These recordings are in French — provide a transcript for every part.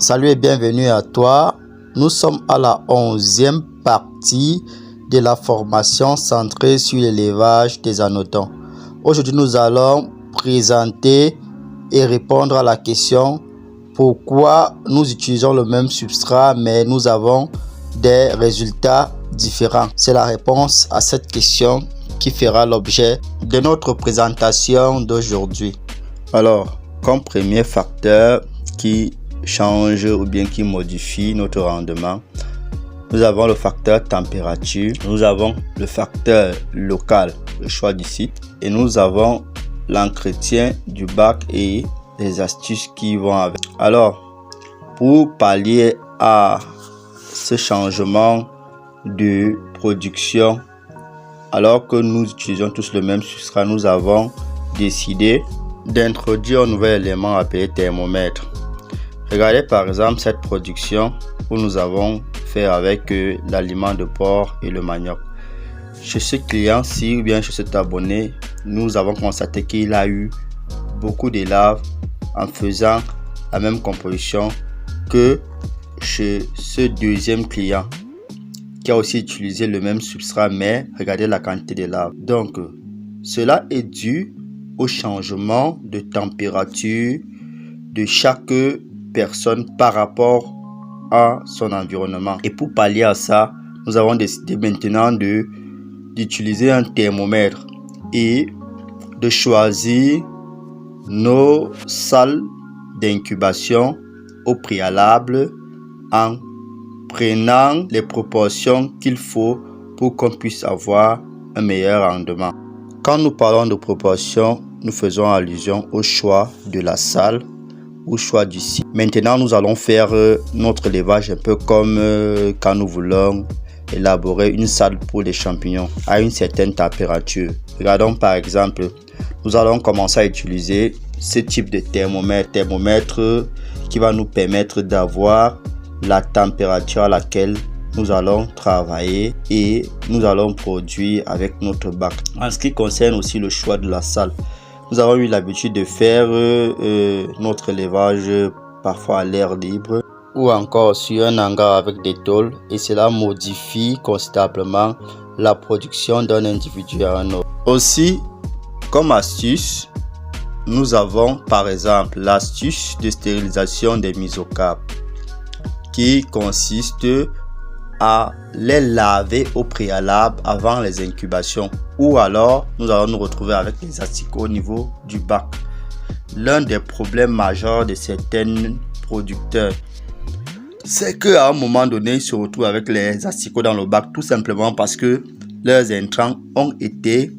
Salut et bienvenue à toi. Nous sommes à la 11e partie de la formation centrée sur l'élevage des anodons. Aujourd'hui, nous allons présenter et répondre à la question pourquoi nous utilisons le même substrat mais nous avons des résultats différents. C'est la réponse à cette question qui fera l'objet de notre présentation d'aujourd'hui. Alors, comme premier facteur qui change ou bien qui modifie notre rendement, nous avons le facteur température, nous avons le facteur local, le choix du site, et nous avons l'entretien du bac et les astuces qui vont avec. Alors, pour pallier à ce changement de production, alors que nous utilisons tous le même substrat, nous avons décidé d'introduire un nouvel élément appelé thermomètre. Regardez par exemple cette production où nous avons fait avec l'aliment de porc et le manioc. Chez ce client-ci ou bien chez cet abonné, nous avons constaté qu'il a eu beaucoup de larves en faisant la même composition que chez ce deuxième client qui a aussi utilisé le même substrat, mais regardez la quantité de larves. Donc, cela est dû au changement de température de chaque personne par rapport à son environnement. Et pour pallier à ça, nous avons décidé maintenant d'utiliser un thermomètre et de choisir nos salles d'incubation au préalable en prenant les proportions qu'il faut pour qu'on puisse avoir un meilleur rendement. Quand nous parlons de proportions, nous faisons allusion au choix de la salle, au choix du site. Maintenant, nous allons faire notre élevage un peu comme quand nous voulons élaborer une salle pour les champignons à une certaine température. Regardons par exemple, nous allons commencer à utiliser ce type de thermomètre qui va nous permettre d'avoir la température à laquelle nous allons travailler et nous allons produire avec notre bac. En ce qui concerne aussi le choix de la salle, nous avons eu l'habitude de faire notre élevage parfois à l'air libre ou encore sur un hangar avec des tôles, et cela modifie considérablement la production d'un individu à un autre. Aussi, comme astuce, nous avons par exemple l'astuce de stérilisation des mesocarpes qui consiste à les laver au préalable avant les incubations, ou alors nous allons nous retrouver avec les asticots au niveau du bac. L'un des problèmes majeurs de certains producteurs, c'est qu'à un moment donné, ils se retrouvent avec les asticots dans le bac tout simplement parce que leurs intrants ont été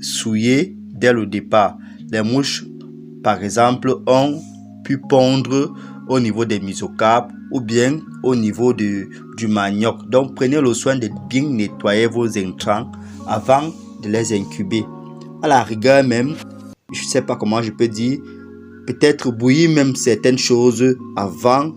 souillés dès le départ. Les mouches, par exemple, ont pu pondre au niveau des mesocarpes ou bien au niveau du manioc. Donc prenez le soin de bien nettoyer vos intrants avant de les incuber. À la rigueur même, je ne sais pas comment je peux dire, peut-être bouillir même certaines choses avant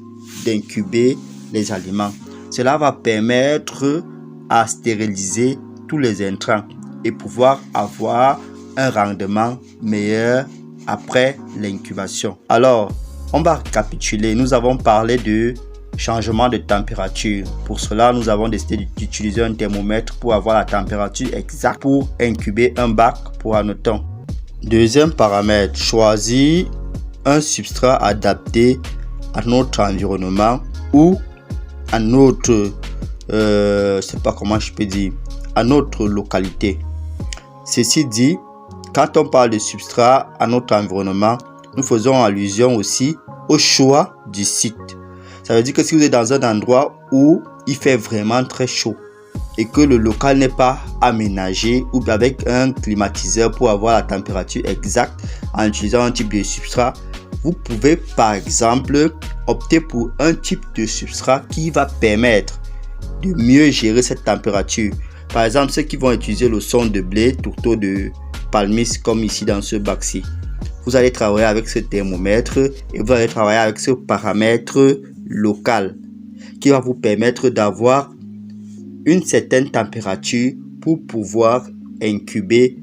d'incuber les aliments. Cela va permettre à stériliser tous les intrants et pouvoir avoir un rendement meilleur après l'incubation. Alors, on va récapituler. Nous avons parlé de changement de température. Pour cela, nous avons décidé d'utiliser un thermomètre pour avoir la température exacte pour incuber un bac pour anodons. Deuxième paramètre, choisir un substrat adapté à notre environnement ou à notre, je sais pas comment je peux dire, à notre localité. Ceci dit, quand on parle de substrat à notre environnement, nous faisons allusion aussi au choix du site. Ça veut dire que si vous êtes dans un endroit où il fait vraiment très chaud et que le local n'est pas aménagé ou avec un climatiseur pour avoir la température exacte en utilisant un type de substrat, vous pouvez par exemple opter pour un type de substrat qui va permettre de mieux gérer cette température. Par exemple, ceux qui vont utiliser le son de blé, tourteau de palmiste comme ici dans ce bac-ci. Vous allez travailler avec ce thermomètre et vous allez travailler avec ce paramètre local qui va vous permettre d'avoir une certaine température pour pouvoir incuber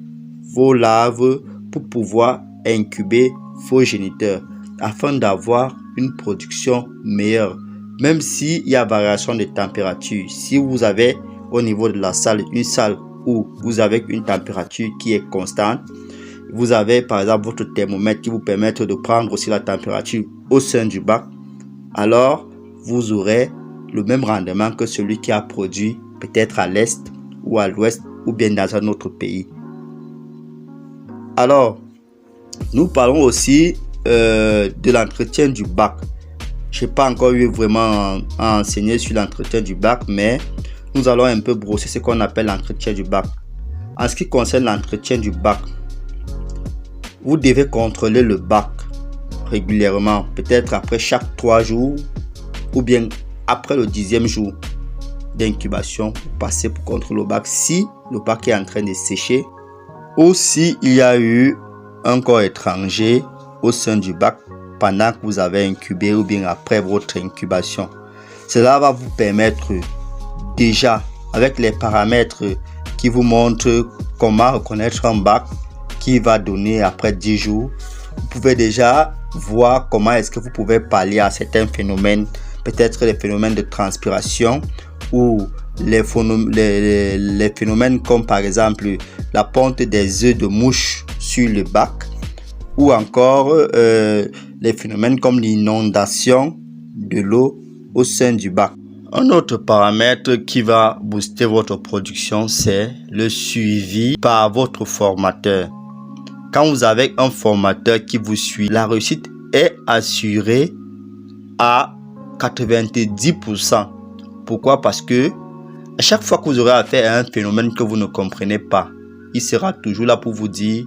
vos larves, pour pouvoir incuber vos géniteurs afin d'avoir une production meilleure. Même s'il y a variation de température, si vous avez au niveau de la salle une salle où vous avez une température qui est constante, vous avez par exemple votre thermomètre qui vous permet de prendre aussi la température au sein du bac, alors vous aurez le même rendement que celui qui a produit peut-être à l'est ou à l'ouest ou bien dans un autre pays. Alors, nous parlons aussi de l'entretien du bac. Je n'ai pas encore eu vraiment à enseigner sur l'entretien du bac, mais nous allons un peu brosser ce qu'on appelle l'entretien du bac. En ce qui concerne l'entretien du bac, vous devez contrôler le bac régulièrement, peut-être après chaque 3 jours ou bien après le 10e jour d'incubation. Vous passez pour contrôler le bac si le bac est en train de sécher ou si il y a eu un corps étranger au sein du bac pendant que vous avez incubé ou bien après votre incubation. Cela va vous permettre déjà, avec les paramètres qui vous montrent comment reconnaître un bac qui va donner après 10 jours, vous pouvez déjà voir comment est-ce que vous pouvez pallier à certains phénomènes, peut-être les phénomènes de transpiration ou les phénomènes comme par exemple la ponte des œufs de mouche sur le bac, ou encore les phénomènes comme l'inondation de l'eau au sein du bac. Un autre paramètre qui va booster votre production, c'est le suivi par votre formateur. Quand vous avez un formateur qui vous suit, la réussite est assurée à 90%. Pourquoi? Parce que à chaque fois que vous aurez affaire à un phénomène que vous ne comprenez pas, il sera toujours là pour vous dire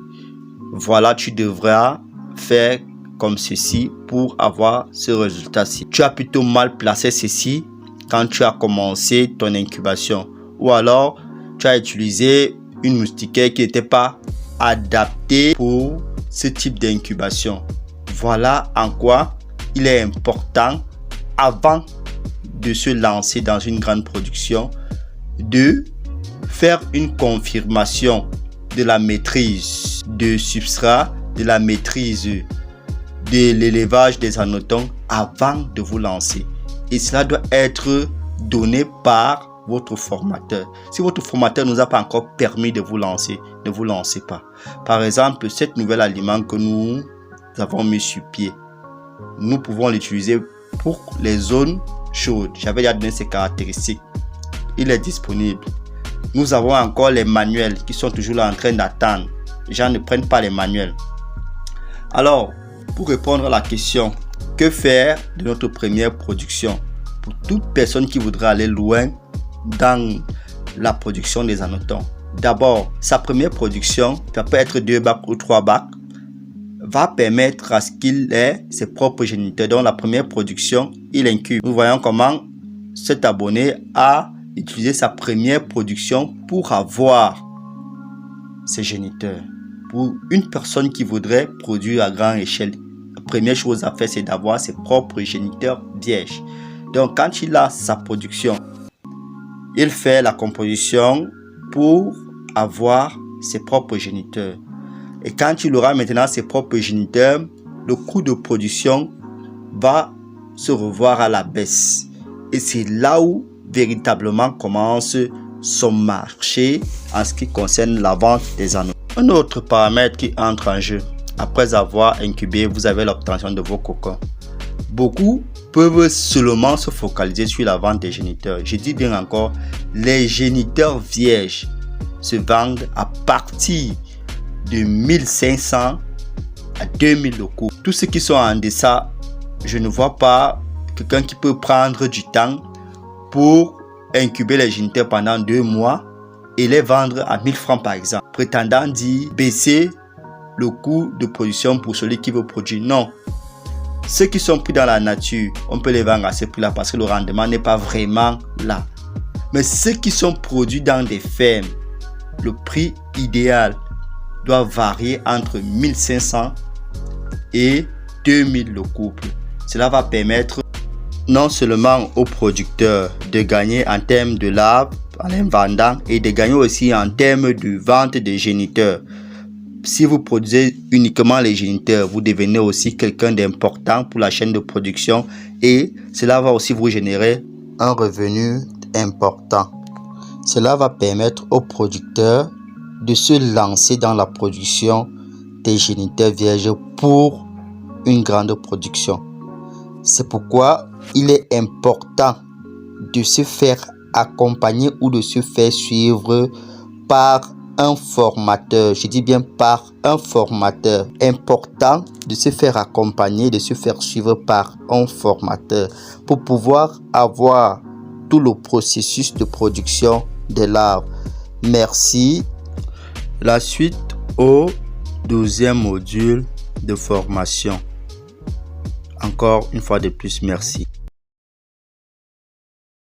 voilà, tu devras faire comme ceci pour avoir ce résultat-ci. Tu as plutôt mal placé ceci quand tu as commencé ton incubation, ou alors tu as utilisé une moustiquaire qui n'était pas adaptée pour ce type d'incubation. Voilà en quoi il est important, avant de se lancer dans une grande production, de faire une confirmation de la maîtrise de substrat, de la maîtrise de l'élevage des anotons avant de vous lancer. Et cela doit être donné par votre formateur. Si votre formateur ne nous a pas encore permis de vous lancer, ne vous lancez pas. Par exemple, cet nouvel aliment que nous avons mis sur pied, nous pouvons l'utiliser pour les zones chaudes. J'avais déjà donné ses caractéristiques. Il est disponible. Nous avons encore les manuels qui sont toujours là en train d'attendre. Les gens ne prennent pas les manuels. Alors, pour répondre à la question, que faire de notre première production? Pour toute personne qui voudrait aller loin dans la production des anotons, d'abord, sa première production, ça peut être 2 bacs ou 3 bacs, va permettre à ce qu'il ait ses propres géniteurs. Dans la première production, il incube. Nous voyons comment cet abonné a utilisé sa première production pour avoir ses géniteurs. Pour une personne qui voudrait produire à grande échelle, la première chose à faire, c'est d'avoir ses propres géniteurs vierges. Donc, quand il a sa production, il fait la composition pour avoir ses propres géniteurs. Et quand il aura maintenant ses propres géniteurs, le coût de production va se revoir à la baisse. Et c'est là où véritablement commence son marché en ce qui concerne la vente des anneaux. Un autre paramètre qui entre en jeu, après avoir incubé, vous avez l'obtention de vos cocons. Beaucoup peuvent seulement se focaliser sur la vente des géniteurs. Je dis bien encore, les géniteurs vierges se vendent à partir de 1500 à 2000 locaux. Tous ceux qui sont en deçà, je ne vois pas quelqu'un qui peut prendre du temps pour incuber les géniteurs pendant 2 mois et les vendre à 1000 francs par exemple, prétendant dire baisser le coût de production pour celui qui veut produire. Non. Ceux qui sont pris dans la nature, on peut les vendre à ce prix-là parce que le rendement n'est pas vraiment là. Mais ceux qui sont produits dans des fermes, le prix idéal doit varier entre 1500 et 2000 le couple. Cela va permettre non seulement aux producteurs de gagner en termes de l'arbre en les vendant et de gagner aussi en termes de vente des géniteurs. Si vous produisez uniquement les géniteurs, vous devenez aussi quelqu'un d'important pour la chaîne de production et cela va aussi vous générer un revenu important. Cela va permettre aux producteurs de se lancer dans la production des géniteurs vierges pour une grande production. C'est pourquoi il est important de se faire accompagner ou de se faire suivre par un formateur. Je dis bien par un formateur. Important de se faire accompagner, de se faire suivre par un formateur pour pouvoir avoir tout le processus de production des larves. Merci. La suite au 12e module de formation. Encore une fois de plus, merci.